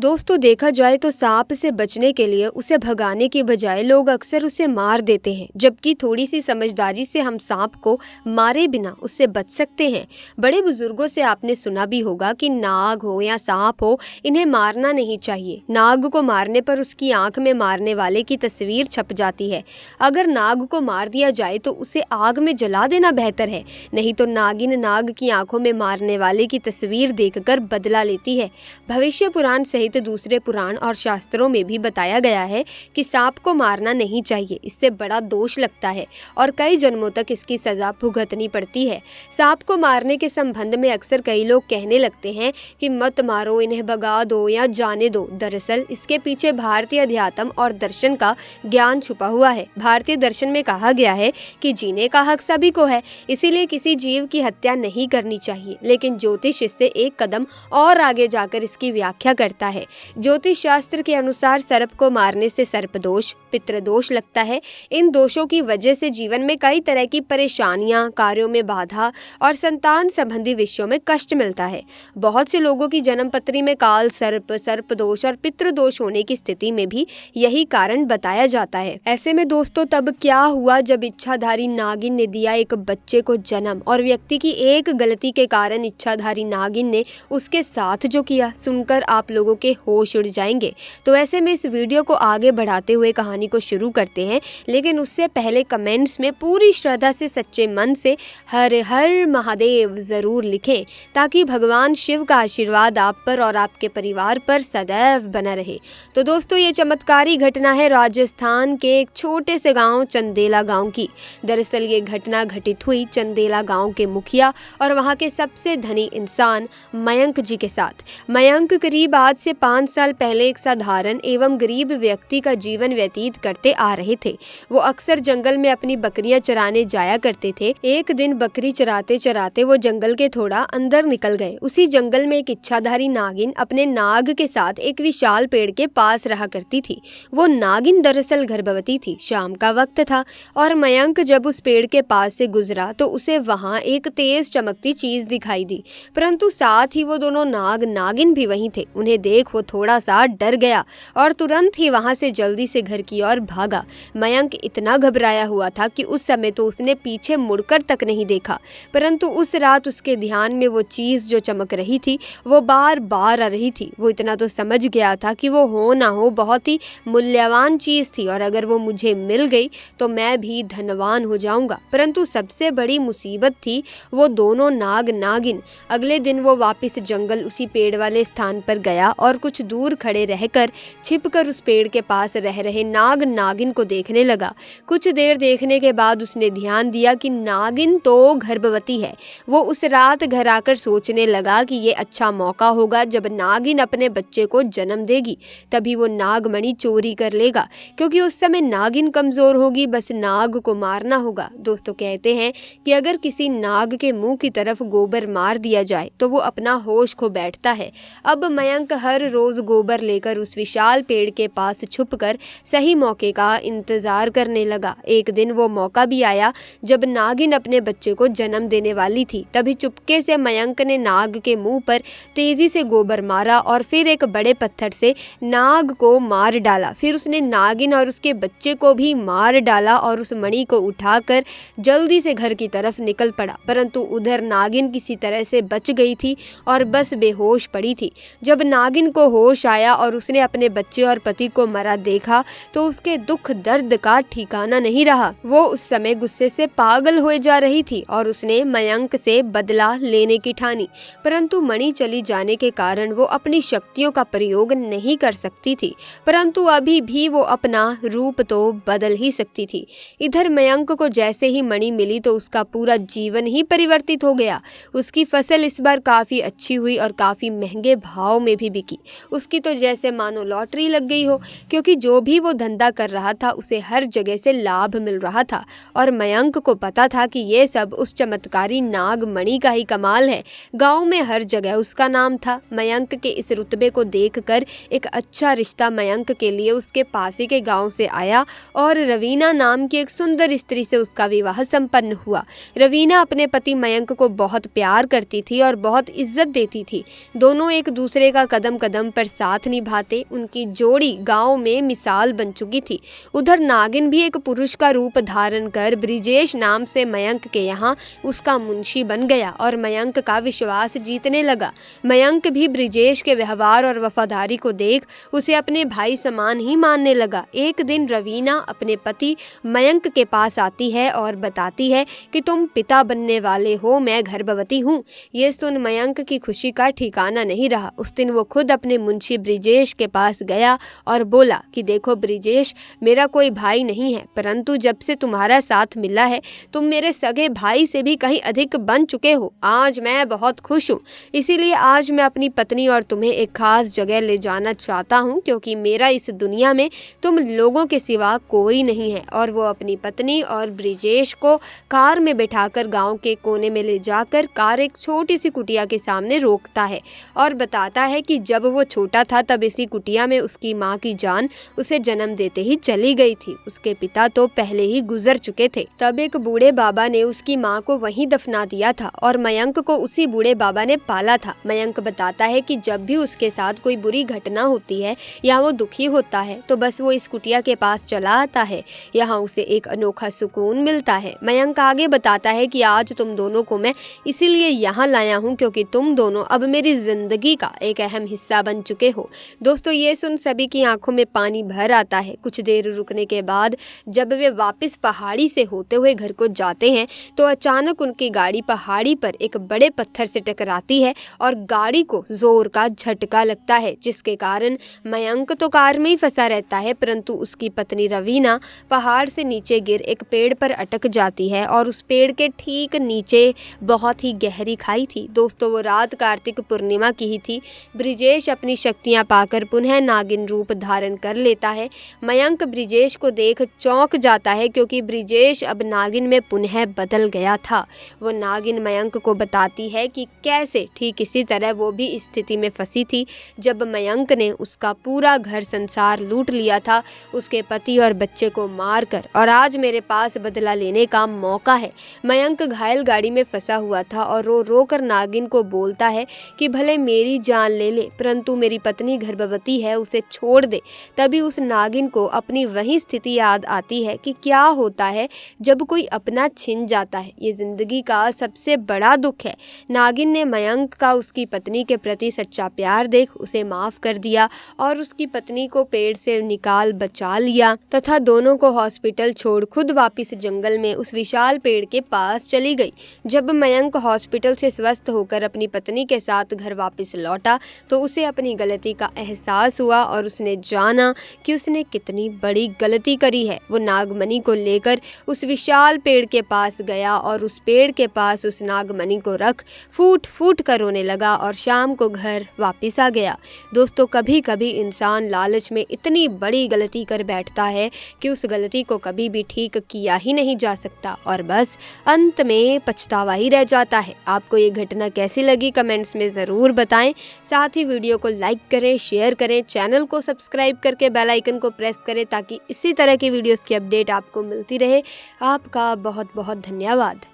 दोस्तों देखा जाए तो सांप से बचने के लिए उसे भगाने की बजाय लोग अक्सर उसे मार देते हैं, जबकि थोड़ी सी समझदारी से हम सांप को मारे बिना उससे बच सकते हैं। बड़े बुजुर्गों से आपने सुना भी होगा कि नाग हो या सांप हो, इन्हें मारना नहीं चाहिए। नाग को मारने पर उसकी आंख में मारने वाले की तस्वीर छप जाती है। अगर नाग को मार दिया जाए तो उसे आग में जला देना बेहतर है, नहीं तो नागिन नाग की आंखों में मारने वाले की तस्वीर देखकर बदला लेती है। भविष्य पुराण सहित दूसरे पुराण और शास्त्रों में भी बताया गया है कि सांप को मारना नहीं चाहिए, इससे बड़ा दोष लगता है और कई जन्मों तक इसकी सजा भुगतनी पड़ती है। सांप को मारने के संबंध में अक्सर कई लोग कहने लगते हैं कि मत मारो, इन्हें भगा दो या जाने दो। दरअसल इसके पीछे भारतीय अध्यात्म और दर्शन का ज्ञान छुपा हुआ है। भारतीय दर्शन में कहा गया है कि जीने का हक सभी को है, इसीलिए किसी जीव की हत्या नहीं करनी चाहिए। लेकिन ज्योतिष इससे एक कदम और आगे जाकर इसकी व्याख्या करता है। ज्योतिष शास्त्र के अनुसार सर्प को मारने से सर्पदोष, पितृदोष लगता है। इन दोषों की वजह से जीवन में कई तरह की परेशानियां, कार्यों में बाधा और संतान संबंधी विषयों में कष्ट मिलता है। बहुत से लोगों की जन्म पत्री में काल सर्प, सर्पदोष और पितृदोष होने की स्थिति में भी यही कारण बताया जाता है। ऐसे में दोस्तों तब क्या हुआ जब इच्छाधारी नागिन ने दिया एक बच्चे को जन्म और व्यक्ति की एक गलती के कारण इच्छाधारी नागिन ने उसके साथ जो किया, सुनकर आप लोगों के होश उड़ जाएंगे। तो ऐसे में इस वीडियो को आगे बढ़ाते हुए कहानी को शुरू करते हैं, लेकिन उससे पहले कमेंट्स में पूरी श्रद्धा से सच्चे मन से हर हर महादेव जरूर लिखें, ताकि भगवान शिव का आशीर्वाद आप पर और आपके परिवार पर सदैव बना रहे। तो दोस्तों ये चमत्कारी घटना है राजस्थान के एक छोटे से गांव चंदेला गांव की। दरअसल ये घटना घटित हुई चंदेला गांव के मुखिया और वहां के सबसे धनी इंसान मयंक जी के साथ। मयंक करीब आज से 5 साल पहले एक साधारण एवं गरीब व्यक्ति का जीवन व्यतीत करते आ रहे थे। वो अक्सर जंगल में अपनी बकरियां चराने जाया करते थे। एक दिन बकरी चराते चराते वो जंगल के थोड़ा अंदर निकल गए। उसी जंगल में एक इच्छाधारी नागिन अपने नाग के साथ एक विशाल पेड़ के पास रहा करती थी। वो नागिन दरअसल गर्भवती थी। शाम का वक्त था और मयंक जब उस पेड़ के पास से गुजरा तो उसे वहां एक तेज चमकती चीज दिखाई दी, परंतु साथ ही वो दोनों नाग नागिन भी वहीं थे। उन्हें देख वो थोड़ा सा डर गया और तुरंत ही वहां से जल्दी से घर की ओर भागा। मयंक इतना घबराया हुआ था कि उस समय तो उसने पीछे मुड़कर तक नहीं देखा, परंतु उस रात उसके ध्यान में वो चीज जो चमक रही थी वो बार बार आ रही थी। वो इतना तो समझ गया था कि वो हो ना हो बहुत ही मूल्यवान चीज थी और अगर वो मुझे मिल गई तो मैं भी धनवान हो जाऊंगा। परंतु सबसे बड़ी मुसीबत थी वो दोनों नाग नागिन। अगले दिन वो वापस जंगल उसी पेड़ वाले स्थान पर गया और कुछ दूर खड़े रहकर छिपकर उस पेड़ के पास रह रहे नाग नागिन को देखने लगा। कुछ देर देखने के बाद उसने ध्यान दिया कि नागिन तो गर्भवती है। वो उस रात घर आकर सोचने लगा कि ये अच्छा मौका होगा जब नागिन अपने बच्चे को जन्म देगी, तभी वो नागमणि चोरी कर लेगा, क्योंकि उस समय नागिन कमजोर होगी, बस नाग को मारना होगा। दोस्तों कहते हैं कि अगर किसी नाग के मुंह की तरफ गोबर मार दिया जाए तो वो अपना होश खो बैठता है। अब मयंक हर रोज गोबर लेकर उस विशाल पेड़ के पास छुपकर सही मौके का इंतजार करने लगा। एक दिन वो मौका भी आया जब नागिन अपने बच्चे को जन्म देने वाली थी। तभी चुपके से मयंक ने नाग के मुंह पर तेजी से गोबर मारा और फिर एक बड़े पत्थर से नाग को मार डाला। फिर उसने नागिन और उसके बच्चे को भी मार डाला और उस मणि को उठाकर जल्दी से घर की तरफ निकल पड़ा। परंतु उधर नागिन किसी तरह से बच गई थी और बस बेहोश पड़ी थी। जब नागिन को होश आया और उसने अपने बच्चे और पति को मरा देखा तो उसके दुख दर्द का ठिकाना नहीं रहा। वो उस समय गुस्से से पागल हो जा रही थी और उसने मयंक से बदला लेने की ठानी, परंतु मणि चली जाने के कारण वो अपनी शक्तियों का प्रयोग नहीं कर सकती थी। परंतु अभी भी वो अपना रूप तो बदल ही सकती थी। इधर मयंक को जैसे ही मणि मिली तो उसका पूरा जीवन ही परिवर्तित हो गया। उसकी फसल इस बार काफी अच्छी हुई और काफी महंगे भाव में भी बिकी। उसकी तो जैसे मानो लॉटरी लग गई हो, क्योंकि जो भी वो धंधा कर रहा था उसे हर जगह से लाभ मिल रहा था और मयंक को पता था कि ये सब उस चमत्कारी नागमणि का ही कमाल है। गांव में हर जगह उसका नाम था। मयंक के इस रुतबे को देखकर एक अच्छा रिश्ता मयंक के लिए उसके पास ही के गांव से आया और रवीना नाम की एक सुंदर स्त्री से उसका विवाह संपन्न हुआ। रवीना अपने पति मयंक को बहुत प्यार करती थी और बहुत इज्जत देती थी। दोनों एक दूसरे का कदम कदम कदम पर साथ निभाते। उनकी जोड़ी गांव में मिसाल बन चुकी थी। उधर नागिन भी एक पुरुष का रूप धारण कर ब्रिजेश नाम से मयंक के यहाँ उसका मुंशी बन गया और मयंक का विश्वास जीतने लगा। मयंक भी ब्रिजेश के व्यवहार और वफादारी को देख उसे अपने भाई समान ही मानने लगा। एक दिन रवीना अपने पति मयंक के पास आती है और बताती है कि तुम पिता बनने वाले हो, मैं गर्भवती हूँ। ये सुन मयंक की खुशी का ठिकाना नहीं रहा। उस दिन वो खुद अपने मुंशी ब्रिजेश के पास गया और बोला कि देखो ब्रिजेश, मेरा कोई भाई नहीं है, परंतु जब से तुम्हारा साथ मिला है तुम मेरे सगे भाई से भी कहीं अधिक बन चुके हो। आज मैं बहुत खुश हूँ, इसीलिए आज मैं अपनी पत्नी और तुम्हें एक खास जगह ले जाना चाहता हूँ, क्योंकि मेरा इस दुनिया में तुम लोगों के सिवा कोई नहीं है। और वो अपनी पत्नी और ब्रिजेश को कार में बैठाकर गांव के कोने में ले जाकर कार एक छोटी सी कुटिया के सामने रोकता है और बताता है कि जब वो छोटा था तब इसी कुटिया में उसकी माँ की जान उसे जन्म देते ही चली गई थी। उसके पिता तो पहले ही गुजर चुके थे। तब एक बूढ़े बाबा ने उसकी माँ को वहीं दफना दिया था और मयंक को उसी बूढ़े बाबा ने पाला था। मयंक बताता है कि जब भी उसके साथ कोई बुरी घटना होती है या वो दुखी होता है तो बस वो इस कुटिया के पास चला आता है। यहाँ उसे एक अनोखा सुकून मिलता है। मयंक आगे बताता है कि आज तुम दोनों को मैं इसीलिए यहाँ लाया हूँ क्योंकि तुम दोनों अब मेरी जिंदगी का एक अहम हिस्सा बन चुके हो। दोस्तों, ये सुन सभी की आंखों में पानी भर आता है। कुछ देर रुकने के बाद जब वे वापस पहाड़ी से होते हुए घर को जाते हैं तो अचानक उनकी गाड़ी पहाड़ी पर एक बड़े पत्थर से टकराती है और गाड़ी को जोर का झटका लगता है, जिसके कारण मयंक तो कार में ही फंसा रहता है, परंतु उसकी पत्नी रवीना पहाड़ से नीचे गिर एक पेड़ पर अटक जाती है और उस पेड़ के ठीक नीचे बहुत ही गहरी खाई थी। दोस्तों, वो रात कार्तिक पूर्णिमा की ही थी। ब्रिजेश अपनी शक्तियां पाकर पुनः नागिन रूप धारण कर लेता है। मयंक ब्रिजेश को देख चौंक जाता है क्योंकि ब्रिजेश अब नागिन में पुनः बदल गया था। वो नागिन मयंक को बताती है कि कैसे ठीक इसी तरह वो भी इस स्थिति में फंसी थी जब मयंक ने उसका पूरा घर संसार लूट लिया था, उसके पति और बच्चे को मारकर, और आज मेरे पास बदला लेने का मौका है। मयंक घायल गाड़ी में फंसा हुआ था और रो रो कर नागिन को बोलता है कि भले मेरी जान ले ले, परंतु मेरी पत्नी गर्भवती है, उसे छोड़ दे। तभी उस नागिन को अपनी वही स्थिति याद आती है कि क्या होता है जब कोई अपना छिन जाता है। ये जिंदगी का सबसे बड़ा दुख है। नागिन ने मयंक का उसकी पत्नी के प्रति सच्चा प्यार देख उसे माफ कर दिया और उसकी पत्नी को पेड़ से निकाल बचा लिया तथा दोनों को हॉस्पिटल छोड़ खुद वापिस जंगल में उस विशाल पेड़ के पास चली गई। जब मयंक हॉस्पिटल से स्वस्थ होकर अपनी पत्नी के साथ घर वापस लौटा तो उसे अपनी गलती का एहसास हुआ और उसने जाना कि उसने कितनी बड़ी गलती करी है। वो नागमणि को लेकर उस विशाल पेड़ के पास गया और उस पेड़ के पास उस नागमणि को रख फूट फूट कर रोने लगा और शाम को घर वापस आ गया। दोस्तों, कभी कभी इंसान लालच में इतनी बड़ी गलती कर बैठता है कि उस गलती को कभी भी ठीक किया ही नहीं जा सकता और बस अंत में पछतावा ही रह जाता है। आपको ये घटना कैसी लगी कमेंट्स में ज़रूर बताएं। साथ ही वीडियो को लाइक करें, शेयर करें, चैनल को सब्सक्राइब करके बेल आइकन को प्रेस करें ताकि इसी तरह की वीडियोस की अपडेट आपको मिलती रहे। आपका बहुत बहुत धन्यवाद।